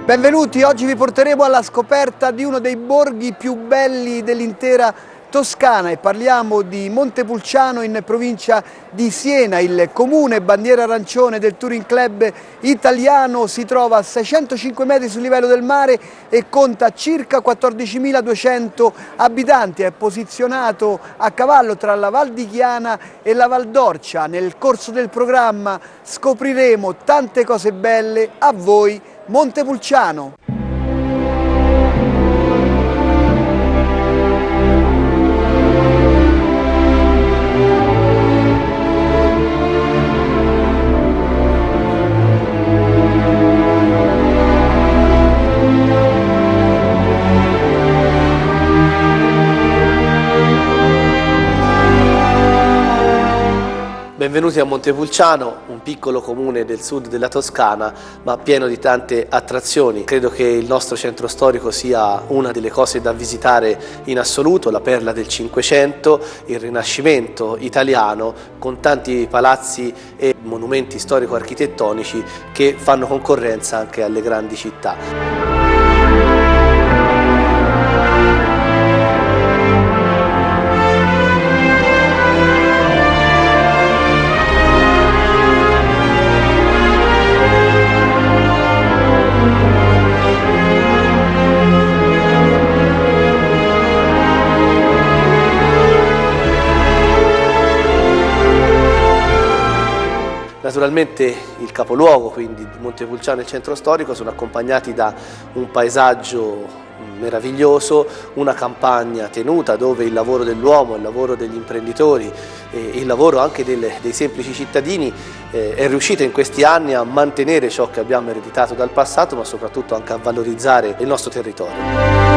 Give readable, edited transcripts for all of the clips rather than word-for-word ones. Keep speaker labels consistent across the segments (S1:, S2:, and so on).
S1: Benvenuti, oggi vi porteremo alla scoperta di uno dei borghi più belli dell'intera Toscana e parliamo di Montepulciano in provincia di Siena. Il comune bandiera arancione del Touring Club italiano si trova a 605 metri sul livello del mare e conta circa 14.200 abitanti. È posizionato a cavallo tra la Val di Chiana e la Val d'Orcia. Nel corso del programma scopriremo tante cose belle. A voi Montepulciano!
S2: Benvenuti a Montepulciano, un piccolo comune del sud della Toscana, ma pieno di tante attrazioni. Credo che il nostro centro storico sia una delle cose da visitare in assoluto, la perla del Cinquecento, il Rinascimento italiano, con tanti palazzi e monumenti storico-architettonici che fanno concorrenza anche alle grandi città. Naturalmente il capoluogo, quindi Montepulciano e il centro storico, sono accompagnati da un paesaggio meraviglioso, una campagna tenuta dove il lavoro dell'uomo, il lavoro degli imprenditori e il lavoro anche dei semplici cittadini è riuscito in questi anni a mantenere ciò che abbiamo ereditato dal passato, ma soprattutto anche a valorizzare il nostro territorio.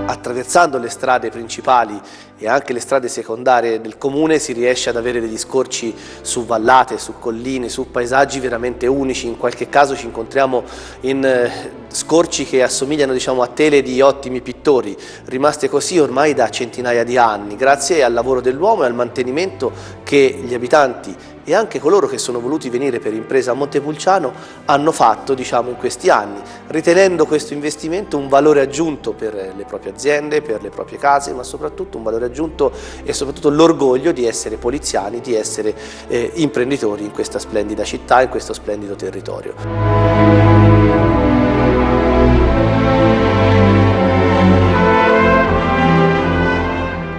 S2: Attraversando le strade principali e anche le strade secondarie del comune si riesce ad avere degli scorci su vallate, su colline, su paesaggi veramente unici. In qualche caso ci incontriamo in scorci che assomigliano, diciamo, a tele di ottimi pittori, rimaste così ormai da centinaia di anni, grazie al lavoro dell'uomo e al mantenimento che gli abitanti e anche coloro che sono voluti venire per impresa a Montepulciano hanno fatto, diciamo, in questi anni, ritenendo questo investimento un valore aggiunto per le proprie aziende, per le proprie case, ma soprattutto un valore aggiunto e soprattutto l'orgoglio di essere poliziani, di essere imprenditori in questa splendida città, in questo splendido territorio.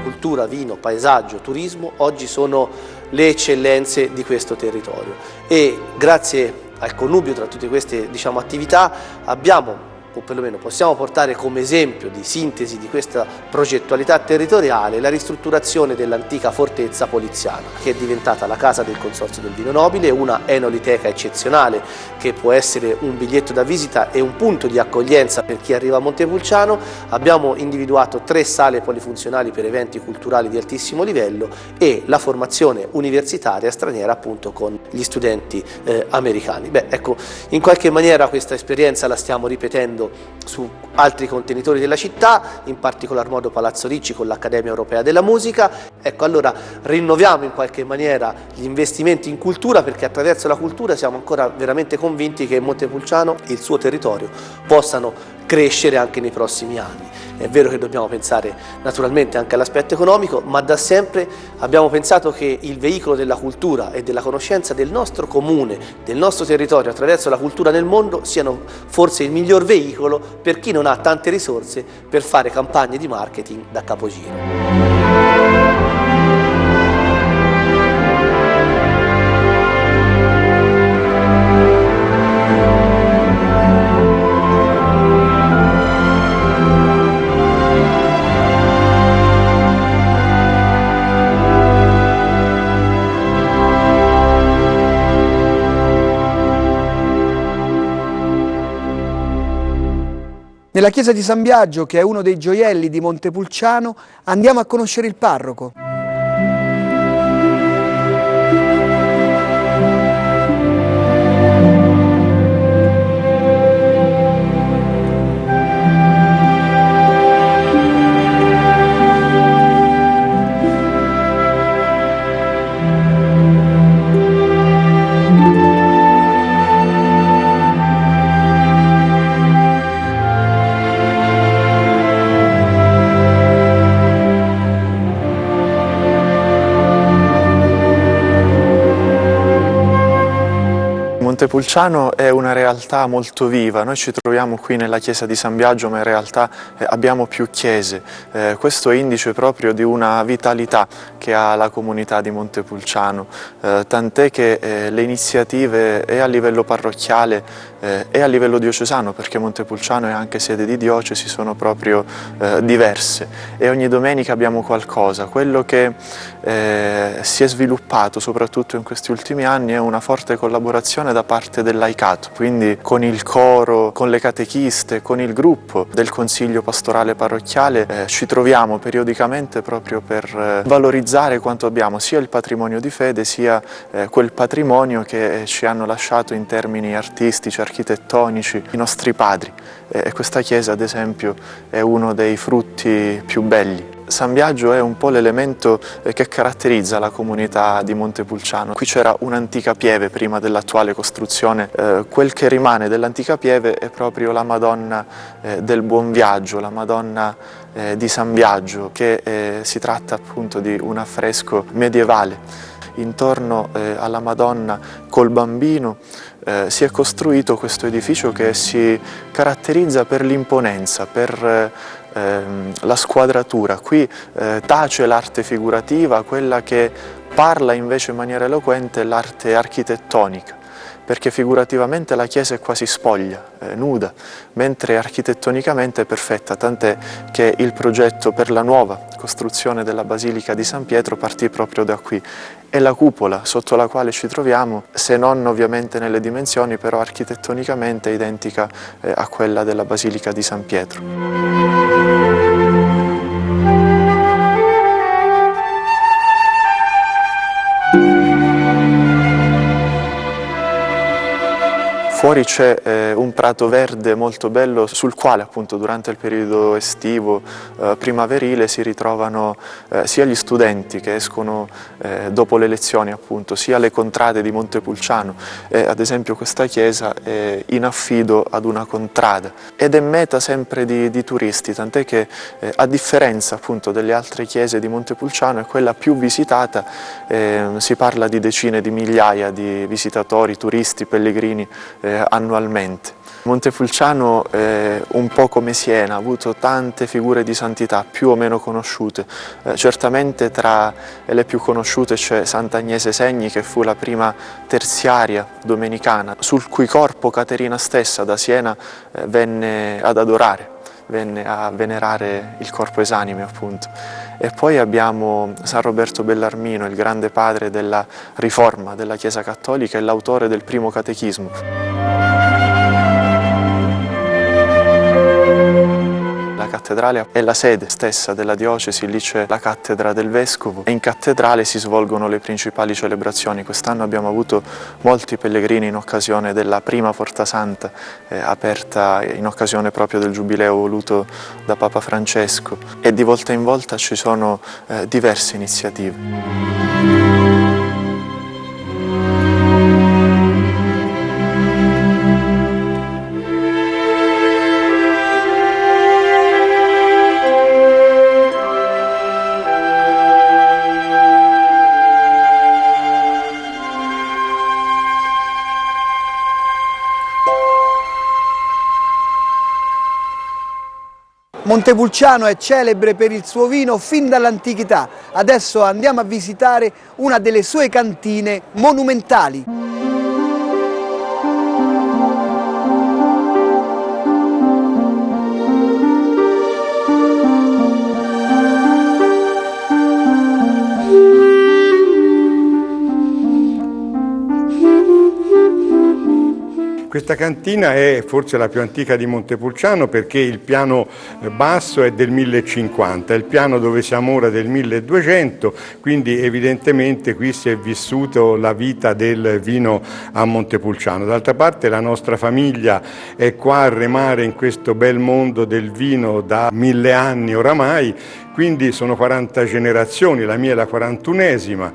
S2: Cultura, vino, paesaggio, turismo, oggi sono le eccellenze di questo territorio e grazie al connubio tra tutte queste, diciamo, attività abbiamo, o perlomeno possiamo portare come esempio di sintesi di questa progettualità territoriale la ristrutturazione dell'antica fortezza poliziana, che è diventata la casa del Consorzio del Vino Nobile, una enoliteca eccezionale che può essere un biglietto da visita e un punto di accoglienza per chi arriva a Montepulciano. Abbiamo individuato 3 sale polifunzionali per eventi culturali di altissimo livello e la formazione universitaria straniera, appunto, con gli studenti americani. Beh, ecco, in qualche maniera questa esperienza la stiamo ripetendo su altri contenitori della città, in particolar modo Palazzo Ricci con l'Accademia Europea della Musica. Ecco, allora rinnoviamo in qualche maniera gli investimenti in cultura, perché attraverso la cultura siamo ancora veramente convinti che Montepulciano e il suo territorio possano crescere anche nei prossimi anni. È vero che dobbiamo pensare naturalmente anche all'aspetto economico, ma da sempre abbiamo pensato che il veicolo della cultura e della conoscenza del nostro comune, del nostro territorio attraverso la cultura nel mondo siano forse il miglior veicolo per chi non ha tante risorse per fare campagne di marketing da capogiro.
S1: Nella chiesa di San Biagio, che è uno dei gioielli di Montepulciano, andiamo a conoscere il parroco.
S3: Montepulciano è una realtà molto viva, noi ci troviamo qui nella chiesa di San Biagio, ma in realtà abbiamo più chiese. Questo è indice proprio di una vitalità che ha la comunità di Montepulciano, tant'è che le iniziative e a livello parrocchiale e a livello diocesano, perché Montepulciano è anche sede di diocesi, sono proprio diverse e ogni domenica abbiamo qualcosa. Quello che si è sviluppato soprattutto in questi ultimi anni è una forte collaborazione da parte del laicato, quindi con il coro, con le catechiste, con il gruppo del Consiglio Pastorale Parrocchiale ci troviamo periodicamente proprio per valorizzare quanto abbiamo, sia il patrimonio di fede sia quel patrimonio che ci hanno lasciato in termini artistici, architettonici, i nostri padri. E questa chiesa, ad esempio, è uno dei frutti più belli. San Biagio è un po' l'elemento che caratterizza la comunità di Montepulciano. Qui c'era un'antica pieve prima dell'attuale costruzione. Quel che rimane dell'antica pieve è proprio la Madonna del Buon Viaggio, la Madonna di San Biagio, che si tratta appunto di un affresco medievale. Intorno alla Madonna col bambino si è costruito questo edificio che si caratterizza per l'imponenza, per la squadratura. Qui tace l'arte figurativa, quella che parla invece in maniera eloquente l'arte architettonica, perché figurativamente la chiesa è quasi spoglia, nuda, mentre architettonicamente è perfetta, tant'è che il progetto per la nuova costruzione della Basilica di San Pietro partì proprio da qui. E la cupola sotto la quale ci troviamo, se non ovviamente nelle dimensioni, però architettonicamente è identica a quella della Basilica di San Pietro. Fuori c'è un prato verde molto bello sul quale appunto durante il periodo estivo, primaverile si ritrovano sia gli studenti che escono dopo le lezioni appunto, sia le contrade di Montepulciano. Ad esempio questa chiesa è in affido ad una contrada ed è meta sempre di turisti, tant'è che a differenza appunto delle altre chiese di Montepulciano è quella più visitata, si parla di decine di migliaia di visitatori, turisti, pellegrini annualmente. Montepulciano, un po' come Siena, ha avuto tante figure di santità più o meno conosciute. Certamente tra le più conosciute c'è Sant'Agnese Segni, che fu la prima terziaria domenicana, sul cui corpo Caterina stessa da Siena venne ad adorare, venne a venerare il corpo esanime appunto. E poi abbiamo San Roberto Bellarmino, il grande padre della riforma della Chiesa Cattolica e l'autore del primo catechismo. La cattedrale è la sede stessa della diocesi, lì c'è la cattedra del vescovo e in cattedrale si svolgono le principali celebrazioni. Quest'anno abbiamo avuto molti pellegrini in occasione della prima Porta Santa, aperta in occasione proprio del giubileo voluto da Papa Francesco, e di volta in volta ci sono diverse iniziative.
S1: Montepulciano è celebre per il suo vino fin dall'antichità. Adesso andiamo a visitare una delle sue cantine monumentali.
S4: Questa cantina è forse la più antica di Montepulciano perché il piano basso è del 1050, il piano dove siamo ora del 1200, quindi evidentemente qui si è vissuto la vita del vino a Montepulciano. D'altra parte la nostra famiglia è qua a remare in questo bel mondo del vino da 1000 anni oramai, quindi sono 40 generazioni, la mia è la 41esima.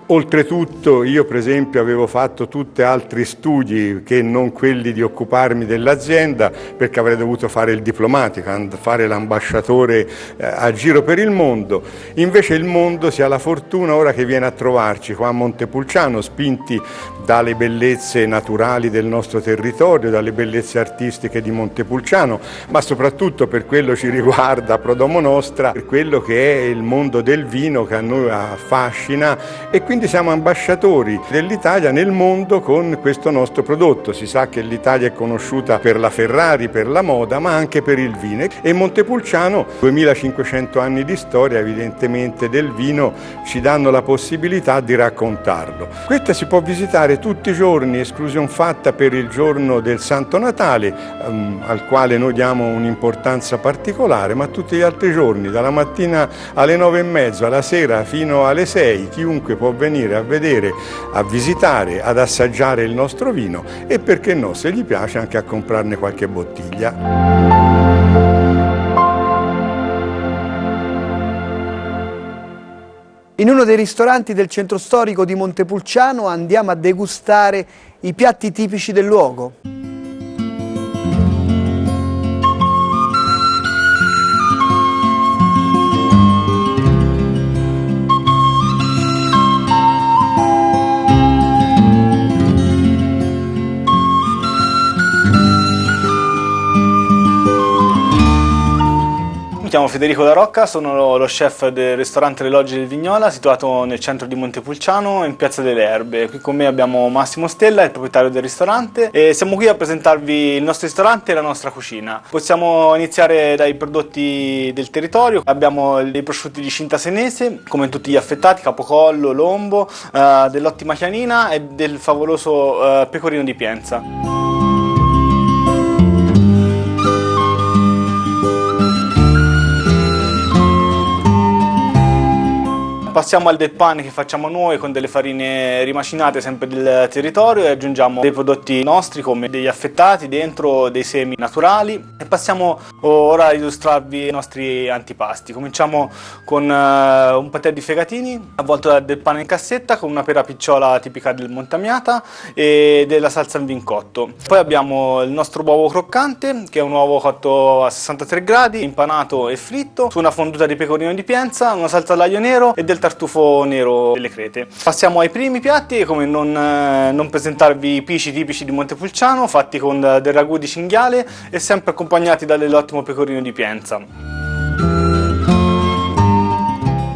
S4: Oltretutto io per esempio avevo fatto tutti altri studi che non quelli di occuparmi dell'azienda, perché avrei dovuto fare il diplomatico, fare l'ambasciatore a giro per il mondo. Invece il mondo si ha la fortuna ora che viene a trovarci qua a Montepulciano, spinti dalle bellezze naturali del nostro territorio, dalle bellezze artistiche di Montepulciano, ma soprattutto per quello ci riguarda Pro Domo Nostra, per quello che è il mondo del vino che a noi affascina, e quindi siamo ambasciatori dell'Italia nel mondo con questo nostro prodotto. Si sa che l'Italia è conosciuta per la Ferrari, per la moda, ma anche per il vino. E Montepulciano, 2500 anni di storia evidentemente del vino, ci danno la possibilità di raccontarlo. Questa si può visitare tutti i giorni, esclusione fatta per il giorno del Santo Natale, al quale noi diamo un'importanza particolare, ma tutti gli altri giorni, dalla mattina alle 9:30, alla sera fino alle 6, chiunque può venire a vedere, a visitare, ad assaggiare il nostro vino e, perché no, se gli piace, anche a comprarne qualche bottiglia.
S1: In uno dei ristoranti del centro storico di Montepulciano andiamo a degustare i piatti tipici del luogo.
S5: Mi chiamo Federico La Rocca, sono lo chef del ristorante Le Logge del Vignola, situato nel centro di Montepulciano, in Piazza delle Erbe. Qui con me abbiamo Massimo Stella, il proprietario del ristorante, e siamo qui a presentarvi il nostro ristorante e la nostra cucina. Possiamo iniziare dai prodotti del territorio. Abbiamo dei prosciutti di Cinta Senese, come tutti gli affettati, capocollo, lombo, dell'ottima chianina e del favoloso pecorino di Pienza. Passiamo al del pane che facciamo noi con delle farine rimacinate sempre del territorio, e aggiungiamo dei prodotti nostri come degli affettati, dentro dei semi naturali, e passiamo ora a illustrarvi i nostri antipasti. Cominciamo con un patè di fegatini avvolto del pane in cassetta con una pera picciola tipica del Montamiata e della salsa in vincotto. Poi abbiamo il nostro uovo croccante, che è un uovo cotto a 63 gradi, impanato e fritto, su una fonduta di pecorino di Pienza, una salsa all'aglio nero e del tartufo nero delle crete. Passiamo ai primi piatti, e come non presentarvi i pisci tipici di Montepulciano, fatti con del ragù di cinghiale e sempre accompagnati dall'ottimo pecorino di Pienza.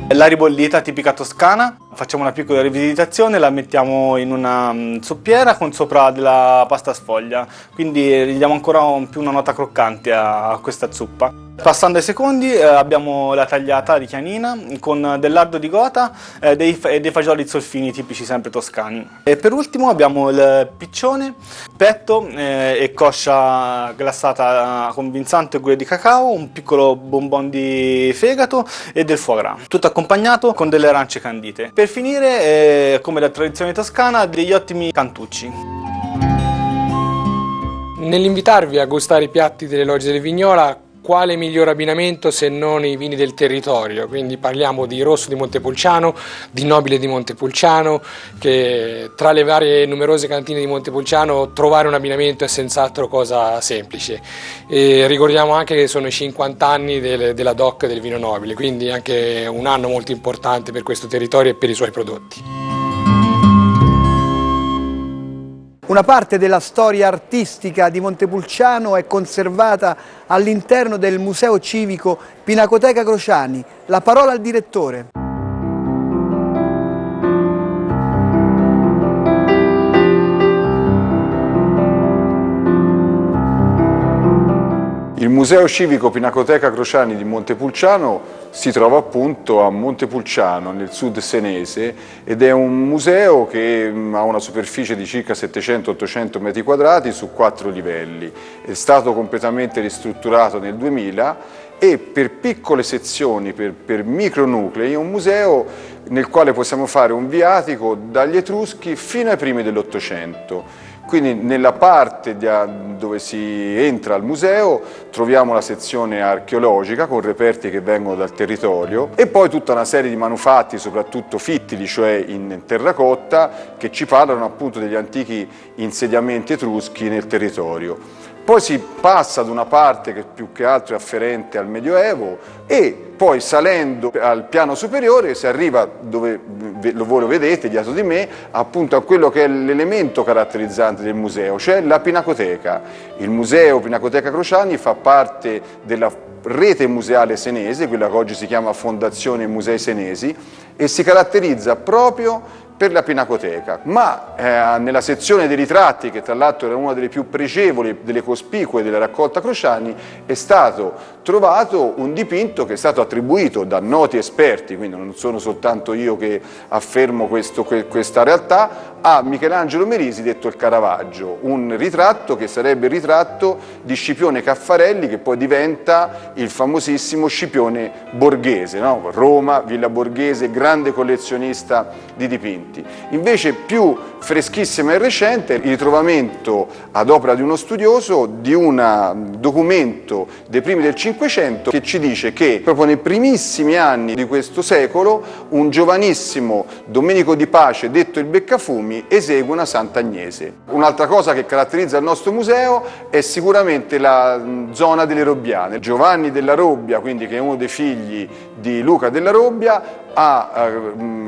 S5: La ribollita tipica toscana, facciamo una piccola rivisitazione, la mettiamo in una zoppiera con sopra della pasta sfoglia, quindi gli diamo ancora più una nota croccante a questa zuppa. Passando ai secondi abbiamo la tagliata di chianina con del lardo di gota e dei fagioli zolfini tipici sempre toscani. E per ultimo abbiamo il piccione, petto e coscia glassata con vinzante e gure di cacao, un piccolo bonbon di fegato e del foie gras, tutto accompagnato con delle arance candite. Per finire, come da tradizione toscana, degli ottimi cantucci.
S6: Nell'invitarvi a gustare i piatti delle Logge del Vignola, quale miglior abbinamento se non i vini del territorio? Quindi parliamo di Rosso di Montepulciano, di Nobile di Montepulciano, che tra le varie numerose cantine di Montepulciano trovare un abbinamento è senz'altro cosa semplice. E ricordiamo anche che sono i 50 anni della DOC del vino nobile, quindi anche un anno molto importante per questo territorio e per i suoi prodotti.
S1: Una parte della storia artistica di Montepulciano è conservata all'interno del Museo Civico Pinacoteca Crociani. La parola al direttore.
S7: Il Museo Civico Pinacoteca Crociani di Montepulciano si trova appunto a Montepulciano, nel sud senese, ed è un museo che ha una superficie di circa 700-800 metri quadrati su 4 livelli. È stato completamente ristrutturato nel 2000 e per piccole sezioni, per micronuclei, è un museo nel quale possiamo fare un viatico dagli Etruschi fino ai primi dell'800. Quindi nella parte dove si entra al museo troviamo la sezione archeologica con reperti che vengono dal territorio e poi tutta una serie di manufatti, soprattutto fittili, cioè in terracotta, che ci parlano appunto degli antichi insediamenti etruschi nel territorio. Poi si passa ad una parte che più che altro è afferente al Medioevo e poi salendo al piano superiore si arriva, dove voi lo vedete dietro di me, appunto a quello che è l'elemento caratterizzante del museo, cioè la Pinacoteca. Il museo Pinacoteca Crociani fa parte della rete museale senese, quella che oggi si chiama Fondazione Musei Senesi, e si caratterizza proprio per la Pinacoteca, ma nella sezione dei ritratti, che tra l'altro era una delle più pregevoli, delle cospicue della raccolta Crociani, è stato trovato un dipinto che è stato attribuito da noti esperti, quindi non sono soltanto io che affermo questa realtà, a Michelangelo Merisi, detto il Caravaggio, un ritratto che sarebbe il ritratto di Scipione Caffarelli, che poi diventa il famosissimo Scipione Borghese, no? Roma, Villa Borghese, grande collezionista di dipinti. Invece più freschissima e recente il ritrovamento ad opera di uno studioso di un documento dei primi del Cinquecento che ci dice che proprio nei primissimi anni di questo secolo un giovanissimo Domenico di Pace, detto il Beccafumi, esegue una Sant'Agnese. Un'altra cosa che caratterizza il nostro museo è sicuramente la zona delle Robbiane. Giovanni della Robbia, quindi che è uno dei figli di Luca della Robbia, ha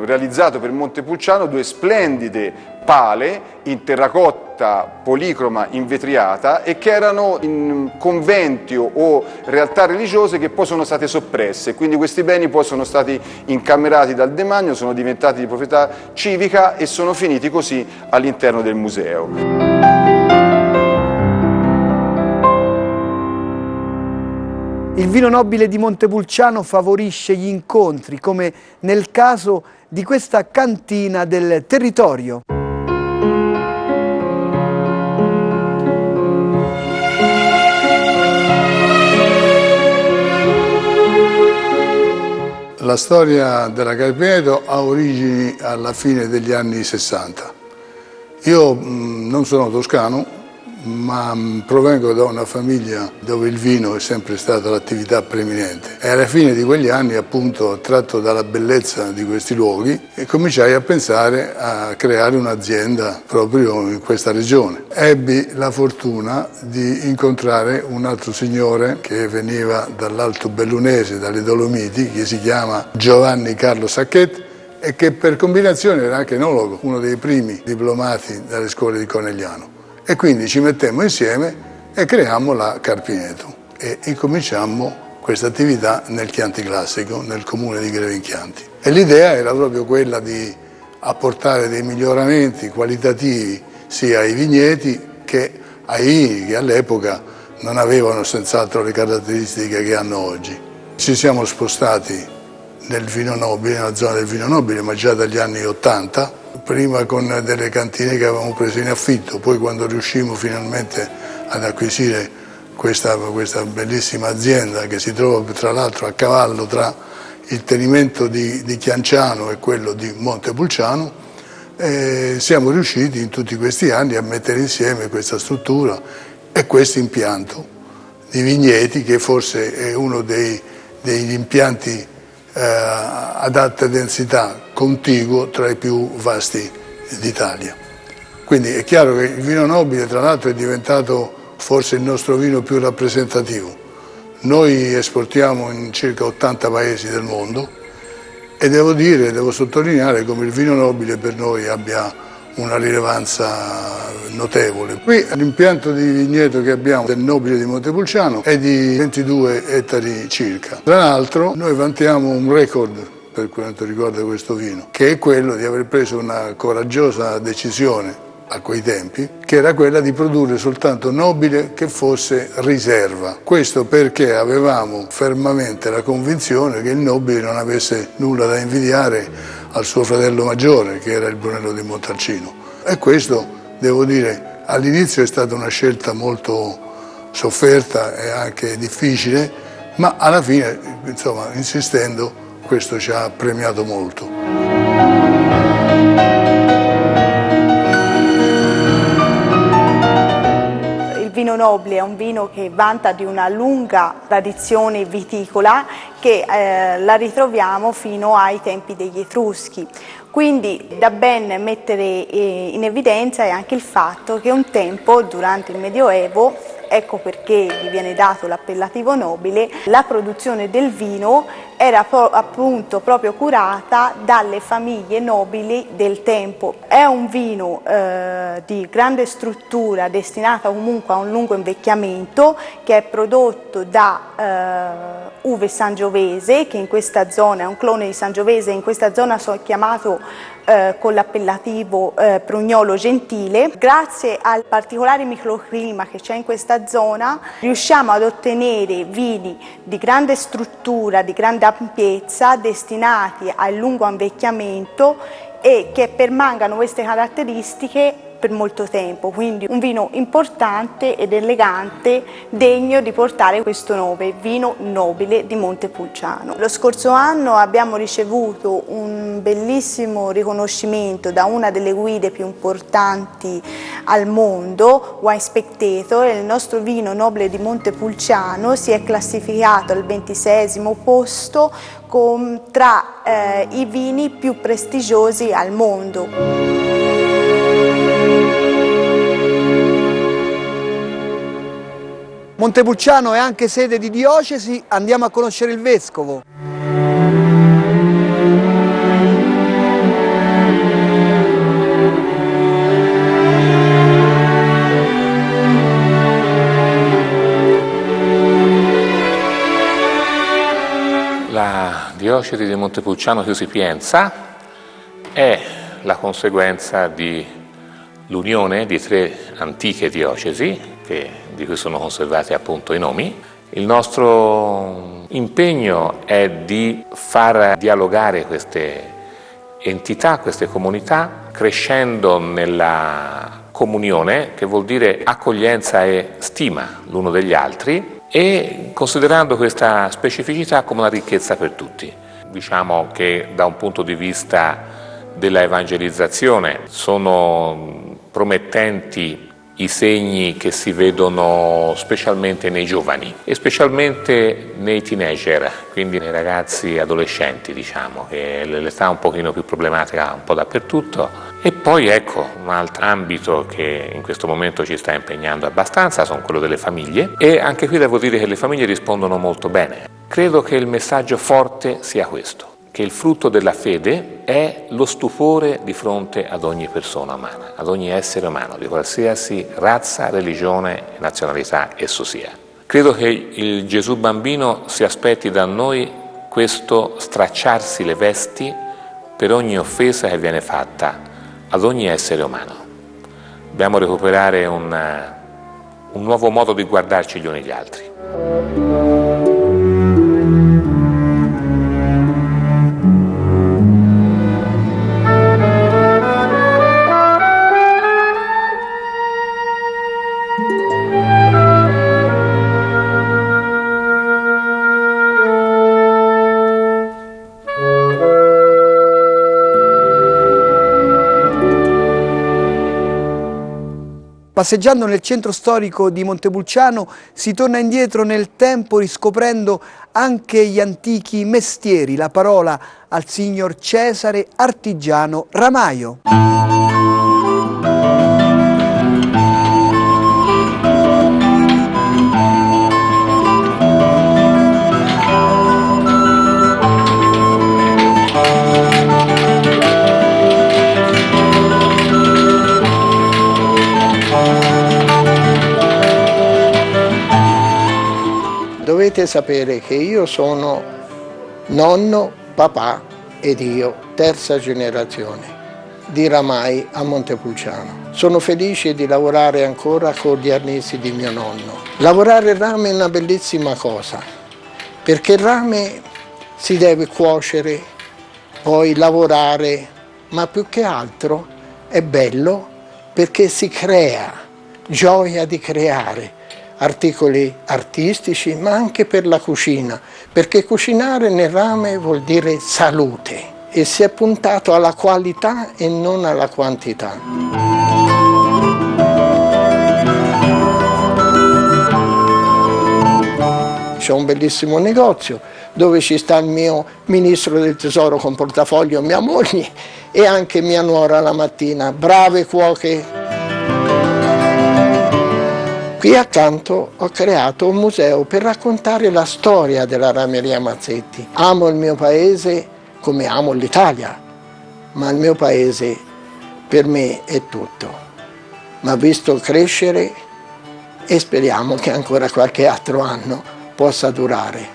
S7: realizzato per Montepulciano due splendide pale in terracotta policroma invetriata e che erano in conventi o realtà religiose che poi sono state soppresse, quindi questi beni poi sono stati incamerati dal demanio, sono diventati di proprietà civica e sono finiti così all'interno del museo.
S1: Il vino nobile di Montepulciano favorisce gli incontri, come nel caso di questa cantina del territorio.
S8: La storia della Carpineto ha origini alla fine degli anni 60. Io non sono toscano, ma provengo da una famiglia dove il vino è sempre stata l'attività preeminente e alla fine di quegli anni, appunto, attratto dalla bellezza di questi luoghi, cominciai a pensare a creare un'azienda proprio in questa regione. Ebbi la fortuna di incontrare un altro signore che veniva dall'Alto Bellunese, dalle Dolomiti, che si chiama Giovanni Carlo Sacchet e che per combinazione era anche enologo, uno dei primi diplomati dalle scuole di Conegliano. E quindi ci mettemmo insieme e creammo la Carpineto e incominciammo questa attività nel Chianti Classico, nel comune di Greve in Chianti. E l'idea era proprio quella di apportare dei miglioramenti qualitativi sia ai vigneti che ai vini, che all'epoca non avevano senz'altro le caratteristiche che hanno oggi. Ci siamo spostati nel vino nobile, nella zona del vino nobile, ma già dagli anni '80, prima con delle cantine che avevamo preso in affitto, poi quando riuscimmo finalmente ad acquisire questa bellissima azienda che si trova tra l'altro a cavallo tra il tenimento di Chianciano e quello di Montepulciano, siamo riusciti in tutti questi anni a mettere insieme questa struttura e questo impianto di vigneti, che forse è uno degli impianti ad alta densità contiguo tra i più vasti d'Italia. Quindi è chiaro che il vino nobile, tra l'altro, è diventato forse il nostro vino più rappresentativo. Noi esportiamo in circa 80 paesi del mondo e devo sottolineare come il vino nobile per noi abbia una rilevanza notevole. Qui l'impianto di vigneto che abbiamo del nobile di Montepulciano è di 22 ettari circa. Tra l'altro noi vantiamo un record per quanto riguarda questo vino, che è quello di aver preso una coraggiosa decisione a quei tempi, che era quella di produrre soltanto nobile che fosse riserva. Questo perché avevamo fermamente la convinzione che il nobile non avesse nulla da invidiare al suo fratello maggiore, che era il Brunello di Montalcino. E questo, devo dire, all'inizio è stata una scelta molto sofferta e anche difficile, ma alla fine, insomma, insistendo, questo ci ha premiato molto.
S9: Il vino nobile è un vino che vanta di una lunga tradizione viticola che la ritroviamo fino ai tempi degli Etruschi. Quindi da ben mettere in evidenza è anche il fatto che un tempo, durante il Medioevo, ecco perché gli viene dato l'appellativo nobile, la produzione del vino era appunto proprio curata dalle famiglie nobili del tempo. È un vino di grande struttura, destinato comunque a un lungo invecchiamento, che è prodotto da uve sangiovese, che in questa zona è un clone di sangiovese, in questa zona è chiamato con l'appellativo Prugnolo Gentile. Grazie al particolare microclima che c'è in questa zona riusciamo ad ottenere vini di grande struttura, di grande ampiezza, destinati al lungo invecchiamento e che permangano queste caratteristiche per molto tempo, quindi un vino importante ed elegante, degno di portare questo nome, vino nobile di Montepulciano. Lo scorso anno abbiamo ricevuto un bellissimo riconoscimento da una delle guide più importanti al mondo, Wine Spectator, e il nostro vino nobile di Montepulciano si è classificato al 26° posto tra i vini più prestigiosi al mondo.
S1: Montepulciano è anche sede di diocesi, andiamo a conoscere il vescovo.
S10: La diocesi di Montepulciano Chiusi Pienza è la conseguenza dell'unione di 3 antiche diocesi di cui sono conservati appunto i nomi. Il nostro impegno è di far dialogare queste entità, queste comunità, crescendo nella comunione, che vuol dire accoglienza e stima l'uno degli altri, e considerando questa specificità come una ricchezza per tutti. Diciamo che da un punto di vista della evangelizzazione sono promettenti i segni che si vedono specialmente nei giovani e specialmente nei teenager, quindi nei ragazzi adolescenti, diciamo, che è l'età un pochino più problematica un po' dappertutto. E poi ecco, un altro ambito che in questo momento ci sta impegnando abbastanza sono quello delle famiglie, e anche qui devo dire che le famiglie rispondono molto bene. Credo che il messaggio forte sia questo, che il frutto della fede è lo stupore di fronte ad ogni persona umana, ad ogni essere umano, di qualsiasi razza, religione, nazionalità esso sia. Credo che il Gesù bambino si aspetti da noi questo stracciarsi le vesti per ogni offesa che viene fatta ad ogni essere umano. Dobbiamo recuperare un nuovo modo di guardarci gli uni gli altri.
S1: Passeggiando nel centro storico di Montepulciano si torna indietro nel tempo riscoprendo anche gli antichi mestieri, la parola al signor Cesare Artigiano Ramaio.
S11: Dovete sapere che io sono nonno, papà ed io, terza generazione di Ramai a Montepulciano. Sono felice di lavorare ancora con gli arnesi di mio nonno. Lavorare il rame è una bellissima cosa, perché il rame si deve cuocere, poi lavorare, ma più che altro è bello perché si crea, gioia di creare. articoli artistici, ma anche per la cucina, perché cucinare nel rame vuol dire salute e si è puntato alla qualità e non alla quantità. C'è un bellissimo negozio dove ci sta il mio ministro del tesoro con portafoglio, mia moglie e anche mia nuora la mattina, brave cuoche. Qui accanto ho creato un museo per raccontare la storia della Rameria Mazzetti. Amo il mio paese come amo l'Italia, ma il mio paese per me è tutto. Ma visto crescere e speriamo che ancora qualche altro anno possa durare,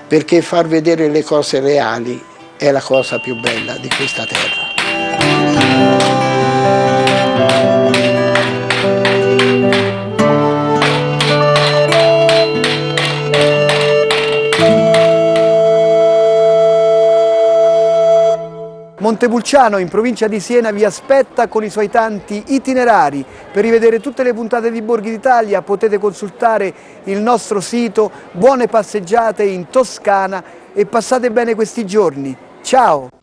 S11: perché far vedere le cose reali è la cosa più bella di questa terra.
S1: Montepulciano in provincia di Siena vi aspetta con i suoi tanti itinerari. Per rivedere tutte le puntate di Borghi d'Italia potete consultare il nostro sito. Buone passeggiate in Toscana e passate bene questi giorni. Ciao!